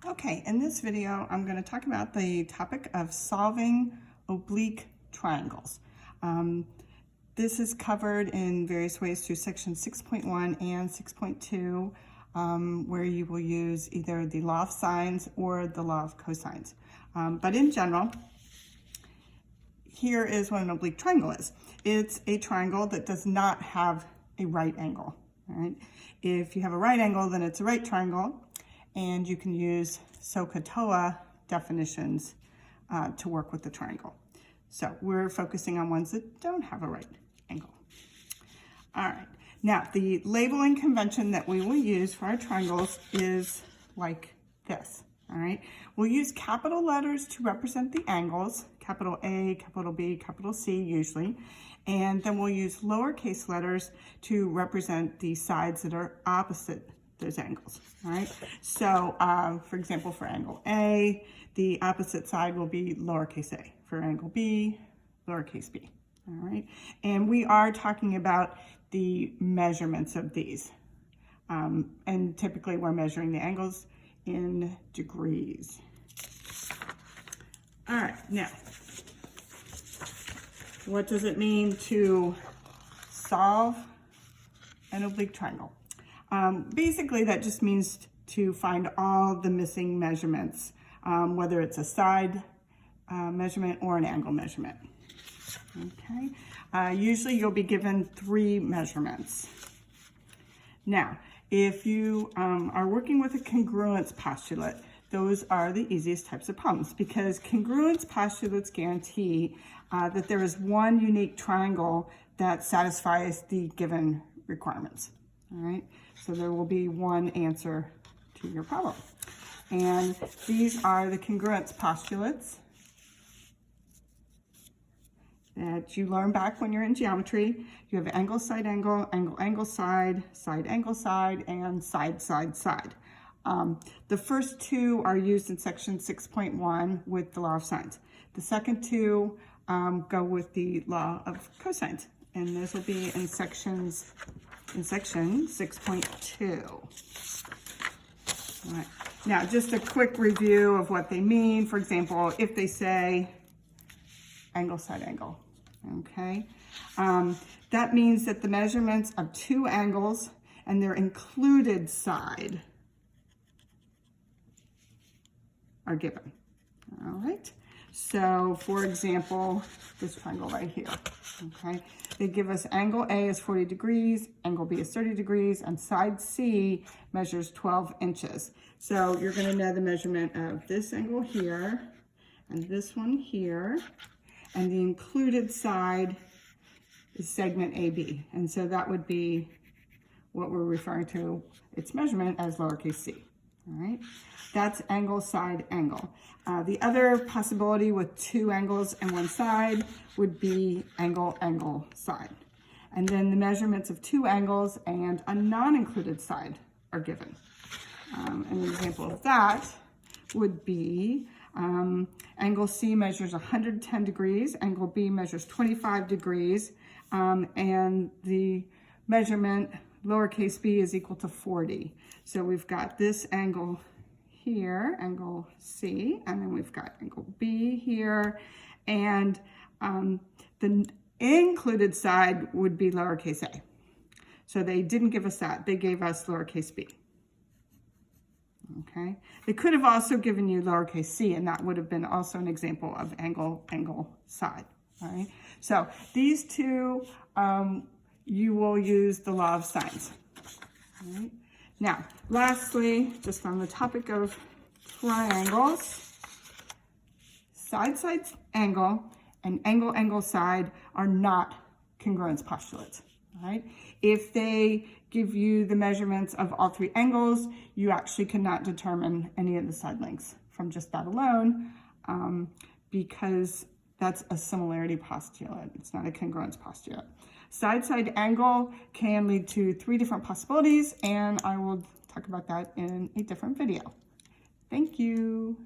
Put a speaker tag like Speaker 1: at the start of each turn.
Speaker 1: Okay, in this video, I'm going to talk about the topic of solving oblique triangles. This is covered in various ways through section 6.1 and 6.2, where you will use either the law of sines or the law of cosines. But in general, here is what an oblique triangle is. It's a triangle that does not have a right angle. Right? If you have a right angle, then it's a right triangle. And you can use SOHCAHTOA definitions to work with the triangle. So we're focusing on ones that don't have a right angle. All right, now the labeling convention that we will use for our triangles is like this. All right, we'll use capital letters to represent the angles, capital A, capital B, capital C usually, and then we'll use lowercase letters to represent the sides that are opposite those angles, all right? So, for example, for angle A, the opposite side will be lowercase a. For angle B, lowercase b, all right? And we are talking about the measurements of these. And typically we're measuring the angles in degrees. All right, now, what does it mean to solve an oblique triangle? Basically, that just means to find all the missing measurements, whether it's a side measurement or an angle measurement. Okay. Usually you'll be given 3 measurements. Now, if you are working with a congruence postulate, those are the easiest types of problems because congruence postulates guarantee that there is one unique triangle that satisfies the given requirements. All right, so there will be one answer to your problem. And these are the congruence postulates that you learn back when you're in geometry. You have angle, side, angle, angle, angle, side, side, angle, side, and side, side, side. The first 2 are used in section 6.1 with the law of sines. The second 2 go with the law of cosines, and those will be in section 6.2. All right. Now, just a quick review of what they mean. For example, if they say angle, side, angle, okay? That means that the measurements of 2 angles and their included side are given, all right? So, for example, this triangle right here, okay? They give us angle A is 40 degrees, angle B is 30 degrees, and side C measures 12 inches. So you're gonna know the measurement of this angle here, and this one here, and the included side is segment AB. And so that would be what we're referring to its measurement as lowercase c, all right? That's angle, side, angle. The other possibility with 2 angles and 1 side would be angle, angle, side. And then the measurements of 2 angles and a non-included side are given. An example of that would be angle C measures 110 degrees, angle B measures 25 degrees, and the measurement lowercase b is equal to 40. So we've got this angle here, angle C, and then we've got angle B here, and the included side would be lowercase a. So they didn't give us that, they gave us lowercase b. Okay, they could have also given you lowercase c, and that would have been also an example of angle, angle, side. All right, so these 2, you will use the law of sines. All right. Now, lastly, just on the topic of triangles, side, side, angle, and angle, angle, side are not congruence postulates, all right? If they give you the measurements of all 3 angles, you actually cannot determine any of the side lengths from just that alone, because that's a similarity postulate. It's not a congruence postulate. Side, side, angle can lead to 3 different possibilities, and I will talk about that in a different video. Thank you.